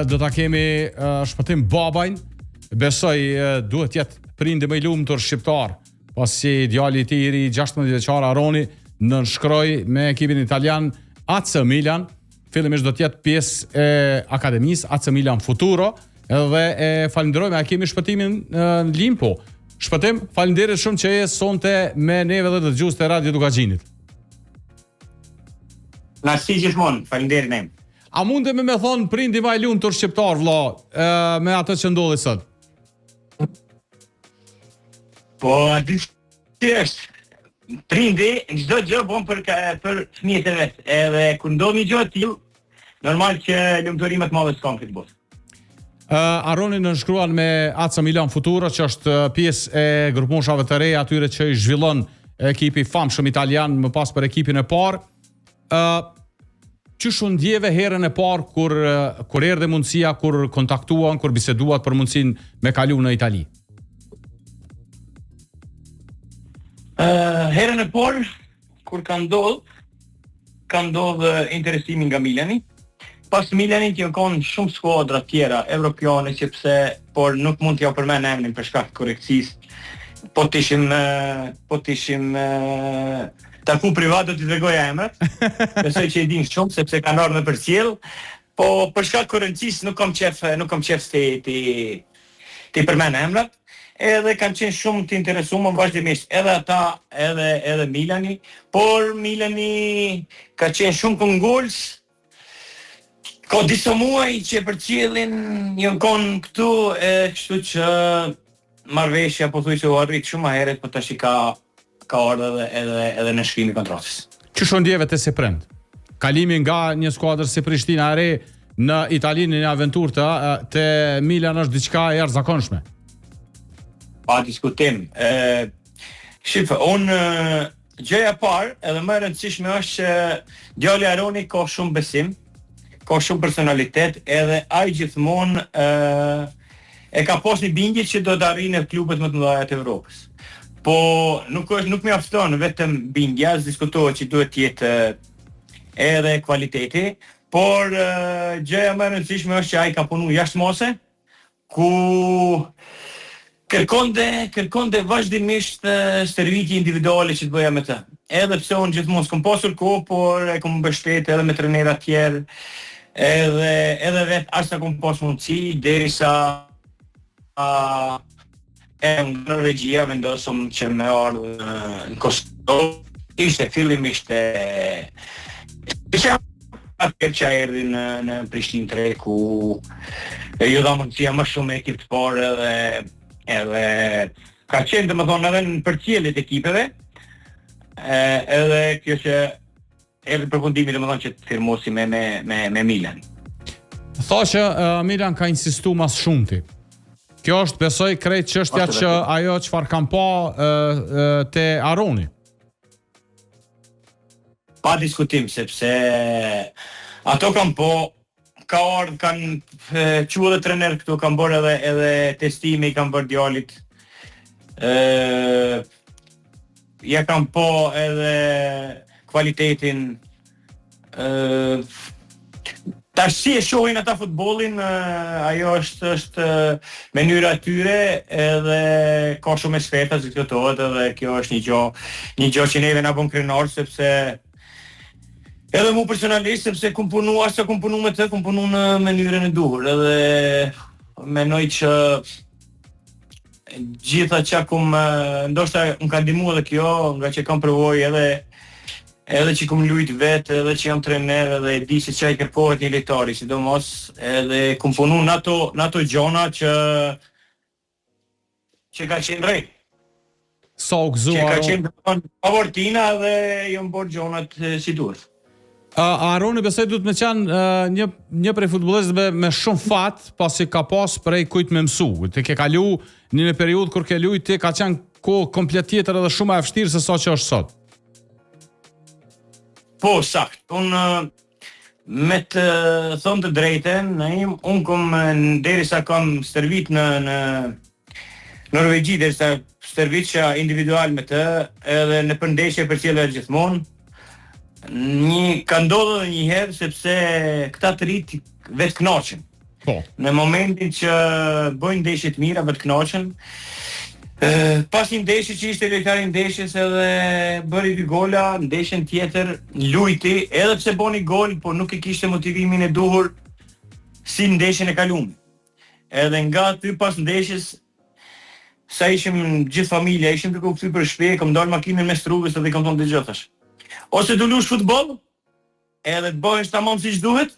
do ta kemi shpëtim babajn. Besoj duhet jetë prindi më i lumtur shqiptar, pasi djali i tij i ri 16 vjeçar Aroni nënshkroi me ekipin italian AC Milan. Fillimisht do të jetë pjesë e akademisë AC Milan Futuro, edhe e falenderojmë, a kemi shpëtimin në Limpo. Shpëtim, faleminderit shumë që je sonte me neve dhe dëgjues të Radio Dukaxhinit. Na si gjithmonë, faleminderit nem. A mundemi me thonë prindi më i lumtur shqiptar vëlla, me atë që ndodhi sot? Po, aty është prindi çdo gjë bën për fëmijët e vet. Edhe kur ndodh një gjë e tillë, normal që lumturimet më të s'kan këtë botë. Aroni nënshkruan me AC Milan Futuro, që është pjesë e grupmoshave të reja atyre që i zhvillon ekipi famshëm italian më pas për ekipin e parë. Çu u ndjeve herën e parë kur erdhi mundësia, kur kontaktuan, kur biseduat për mundësinë me kalu në Itali? Herën e parë kur ka ndodh interesimi nga Milani. Pas Milanit janë kanë shumë skuadra tjera evropiane por nuk mund t'ja përmend emrin për shkak të korrekcisë. Po t'ishim taku privat do t'i tregoja emrat. Besoj që e din shumë sepse kanë ardhur në përcjell, po për shkak të korrekcisë nuk kam qef ti përmend emrat. Edhe kanë qenë shumë të interesuar vazhdimisht edhe ata edhe Milani, por Milani ka qenë shumë këngulës. Ka disa muaj që për qiellin janë konë këtu, kështu që marrëveshja pothuajse u arrit shumë herët, po tash ka ardhur edhe në shkrimin e kontratës. Çu ndjeve te Seprend? Kalimi nga një skuadër si Prishtina e re në Italinë në aventurë te Milan është diçka e jashtëzakonshme. Pa diskutim. Unë gjëja parë edhe më e rëndësishme është që djali Aroni ka shumë besim, ka shumë personalitet, edhe ai gjithmonë e ka pas një bindje që do të arrijë në klubet më të mëdha të Evropës. Po nuk mjafton vetëm bindja, diskutohet që duhet të jetë edhe kvaliteti, por gjëja më e rëndësishme është që ai ka punuar jashtë mose, ku kërkonte vazhdimisht stërvitje individuale që të bëja me të. Edhe pse unë gjithmonë s'kam pasur kohë, por e kam mbështetur edhe me trajnerë të tjerë, edhe vetë as sa kam pas mundësi, derisa në Norvegjia vendosëm që me ardhë në Kosovë. Ishte fillimisht atër që erdhi në Prishtinë 3, ku ju dha mundësia më shumë ekip të parë, edhe ka qenë domethënë edhe në përcjelljet e ekipeve, edhe kjo që erdhi përfundimi domethënë që të firmosi me Milan. Tha që Milan ka insistuar mas shumti. Kjo është, besoj, krejt çështja që ajo çfarë kam pa te Aroni. Pa diskutim, sepse ato ka ardhur, kanë quë dhe trener këtu, kanë bërë edhe testime, i kanë bërë djalit. Ja kanë po edhe kvalitetin. Tash si e shohin ata futbollin, ajo është mënyra e tyre, edhe ka shumë eksperta që diskutohet, edhe kjo është një gjë që neve na bën krenar, sepse edhe mu personalisht, sepse kum punu me të, kum punu në mënyrën e duhur, edhe menoj që gjitha që ndoshta më ka ndihmu edhe kjo, nga që kam provoj edhe që kum lujt vetë, edhe që jam trener, edhe e di se çfarë kërkohet një lojtari, sidomos edhe kum punu në ato gjona që ka qenë rrej. Sa u gëzuar. Që ka qenë pavortina dhe jam bërë gjonat si duhet. Aroni besoj duhet me qenë një prej futbollistëve me shumë fat, pasi ka pas prej kujt me mësu. Ti ke kalu në një periudhë kur ke luajt, ti ka qenë kohë komplet tjetër edhe shumë e vështirë se sa që është sot. Po, sakt. Unë me të thonë të drejten, unë kom derisa kam stërvit në Norvegji, derisa stërvitja individual me të, edhe në përndeshje për cilë gjithmonë. Ka ndodhur edhe një herë sepse këta të rit vetë kënaqen. Po. Në momentin që bëjnë ndeshje të mira, të kënaqen, pas një ndeshje që ishte lojtari i ndeshjes edhe bëri 2 gola, ndeshjen tjetër lujti, edhe pse boni gol, por nuk e kishte motivimin e duhur si ndeshjen e kaluar. Edhe nga aty pas ndeshjes, sa ishim gjithë familja, ishim duke u kthy për shtëpi, kam dalë makinën mes rrugës edhe kam thonë dëgjoj thash. Ose do luash futboll, edhe të bëhesh tamam siç duhet,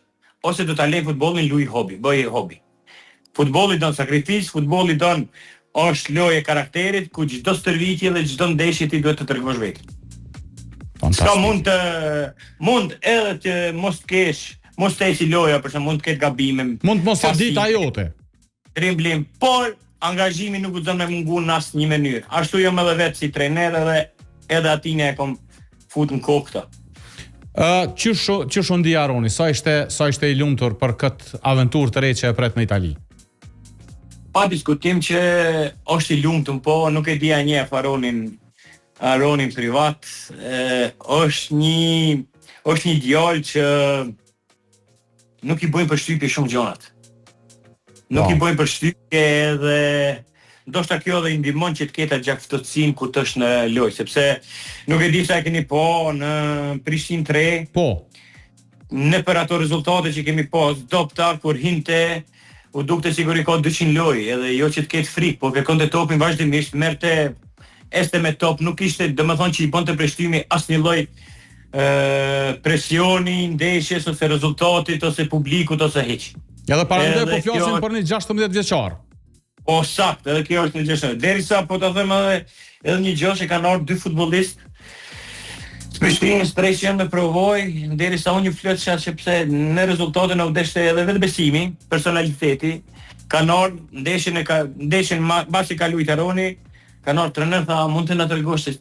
ose do ta lej futbollin, luaj hobi, bëj hobi. Futbolli don sakrificë, futbolli don është lojë e karakterit ku çdo stërvitje dhe çdo ndeshje ti duhet të tregosh vetë. Ska mund edhe të mos kesh, mos të eci loja, përse mund të ketë gabime. Mund mos të ditë ajote. Dribblim, por angazhimi nuk do të më mungon në asnjë mënyrë. Ashtu jam edhe vetë si trajner edhe atine e kom fut në kokë këtë. Qysh ndi Aroni, sa ishte i lumtur për këtë aventurë të re që e pret në Itali? Pa diskutim që është i lumtur, po nuk e dija njeh Aronin privat, është një djalë që nuk i bëjnë përshtypje shumë gjonat. Nuk i bëjnë përshtypje edhe ndoshta kjo dhe i ndihmon që të ketë gjaktësinë ku të është në lojë, sepse nuk e di sa e keni po në Prishtinë 3. Po. Në për ato rezultate që kemi pas, doptar kur hinte u dukte siguri ka 200 lojë, edhe jo që të ketë frikë, po kërkonte topin vazhdimisht, merrte este me top, nuk ishte, domethënë që i bënte preshtymi asnjë lloj presioni, ndeshjes ose rezultatit ose publikut ose hiç. Edhe parandej po flasim për një 16 vjeçar. Po sakt, edhe kjo është një gjë. Derisa po ta them edhe një gjë që kanë ardhur 2 futbollistë Prishtinës 3 që janë me provoj, derisa unë një flot sepse në rezultatin u deshte edhe vetë besimi, personaliteti, kanë ardhur ndeshjen bashkë ka luajtur Aroni, kanë ardhur trajner tha mund të na tregosh se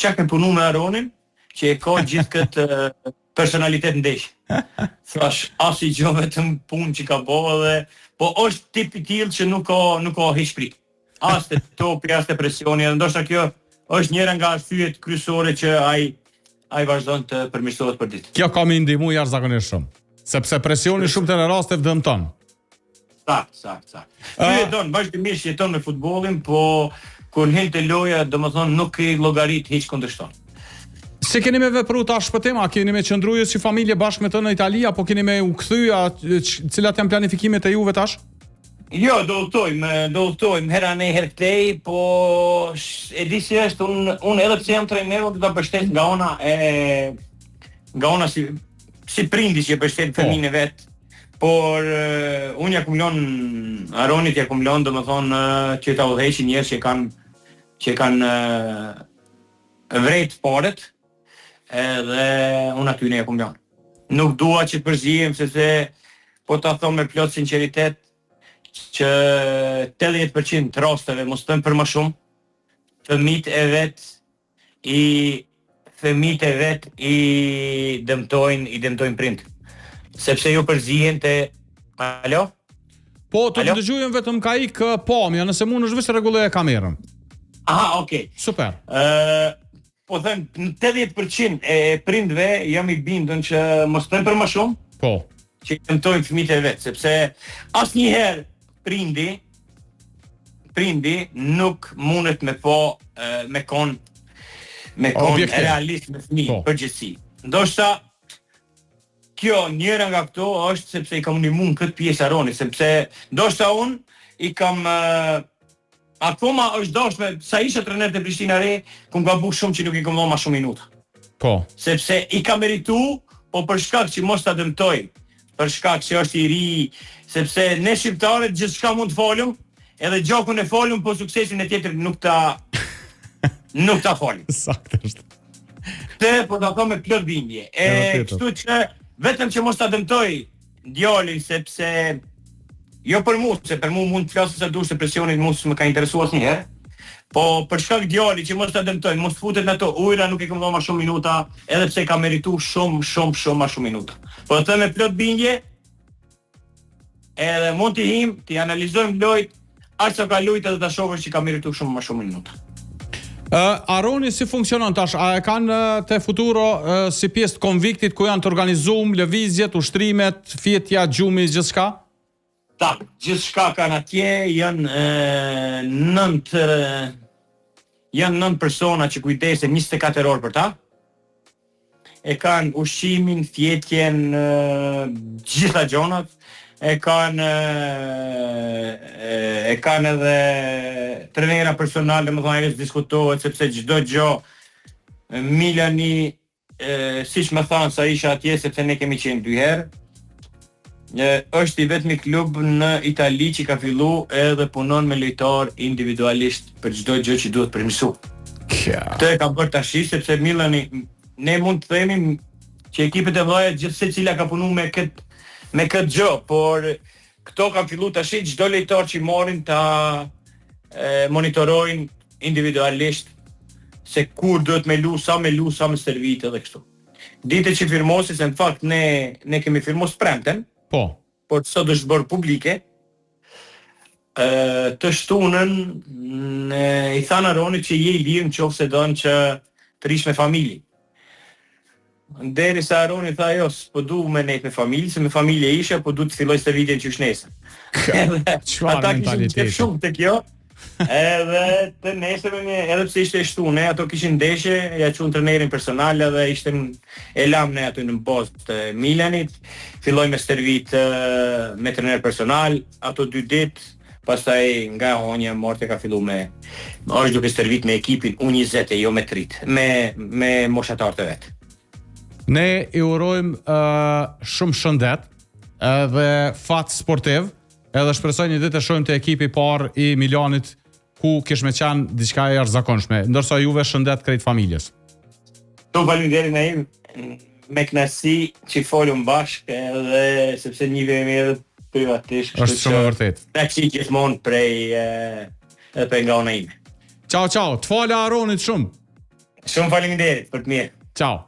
çka ke punu me Aronin, që e ka gjithë këtë personalitet ndeshje. Thash, as i gjë vetëm punë që ka bëu po është tip i tillë që nuk ka hiç prit. As te topi, as te presioni, edhe ndoshta kjo është njëra nga arsyet kryesore që ai vazhdon të përmirësohet për ditë. Kjo ka më ndihmu jashtëzakonisht shumë, sepse presioni shumë të në raste dëmton. Sakt. Ky don vazhdimisht jeton me futbollin, po kur hyn te loja, domethënë nuk i llogarit hiç kundërshton. Si keni me vepru ta shpëtim, a keni me qëndruar si familje bashkë me të në Itali, apo keni me u kthy, cilat janë planifikimet e juve tash? Jo, do udhtojmë hera ne herë këtej, po e di si është, unë edhe pse jam trajner, do ta mbështet nga ona si prindi që mbështet fëmijën e vet, por unë ja kumlon Aronit, ja kumlon domethënë që ta udhëheqin njerëz që kanë vrejt paret, edhe unë aty ne ja kumlon. Nuk dua që të përzihem, sepse po ta them me plot sinqeritet që 80% të rasteve, mos them për më shumë, fëmijët e vet i dëmtojnë prind. Sepse ju përzihen te alo? Po, të dëgjojmë vetëm ka ikë pamja, nëse mund është vetë rregulloje kamerën. Aha, okay. Super. Po them, në 80% e prindve jam i bindur që mos them për më shumë. Po. Që i dëmtojnë fëmijët e vet, sepse asnjëherë prindi nuk mundet me kon realist me fëmijë përgjithësi. Ndoshta kjo njëra nga këto është sepse i kam ndihmuar këtë pjesë Aroni, sepse ndoshta unë i kam akoma është dashme sa isha trajner te Prishtina Re, ku nga bu shumë që nuk i kam dhënë më shumë minuta. Po. Sepse i kam merituar, po për shkak që mos ta dëmtoj, për shkak që është i ri, sepse ne shqiptarët gjithçka mund të folum, edhe gjakun e folum, po suksesin e tjetër nuk ta folum. Saktë është. Po ta them me plot bindje. Kështu që vetëm që mos ta dëmtoj djalin, sepse jo për mua, se për mua mund të flasë sa dush se presioni mos më ka interesuar asnjëherë, po për shkak djalit që mos ta dëmtoj, mos futet në ato ujëra, nuk i kam dhënë më shumë minuta, edhe pse ka merituar shumë më shumë minuta. Po të them me plot bindje, edhe mund t'i analizojmë lojt, aq sa ka luajtur edhe ta shohësh që ka merituar shumë më shumë minuta. Aroni si funksionon tash? A e kanë te Futuro si pjesë të konviktit ku janë të organizuar lëvizjet, ushtrimet, fjetja, gjumi, gjithçka? Gjithçka kanë atje, janë 9 persona që kujdesen 24 orë për ta. E kanë ushqimin, fjetjen, gjitha gjonat. E kanë edhe trenera personale, më thonë, diskutohet sepse çdo gjë Milani, siç më thanë sa isha atje, sepse ne kemi qenë 2 herë. Është i vetmi klub në Itali që ka fillu edhe punon me lojtar individualisht për çdo gjë që duhet përmirësu. Këtë e ka bërë tash sepse Milani, ne mund të themi që ekipet e mëdha gjithë secila ka punu me këtë gjë, por këto kanë fillu tash çdo lojtar që marrin ta monitorojnë individualisht se kur duhet me lu, sa me servite dhe kështu. Ditë që firmosi, se në fakt ne kemi firmos premten, por sot është bërë publike, të shtunën i thanë Aronit që je i lirë nëse don që të rish me familje. Derisa Aroni tha jo, s'po du me nejt me familje, se me familje isha, po du të filloj servitjen që shnesën. Ata kishin qef shumë të kjo, edhe të nesërme, edhe pse ishte shtune, ato kishin ndeshje, ja qunë trenerin personal edhe ishte e lam ne aty në bazë të Milanit, filloj me servit me trener personal, ato 2 ditë, pastaj nga honja morte ka fillu është duke servit me ekipin U20 e jo me trit, me moshatar të vetë. Ne i urojmë shumë shëndet edhe fat sportiv, edhe shpresoj një ditë të shohim të ekipi parë i Milanit ku kish me qenë diçka e jashtëzakonshme, ndërsa juve shëndet krejt familjes. Faleminderit Naim, me kënaqësi që folëm bashkë edhe sepse njihemi edhe privatisht. Është shumë e vërtetë. Taksi gjithmonë prej nga ona ime. Ciao, të falë Aronit shumë. Shumë faleminderit për të mirë. Ciao.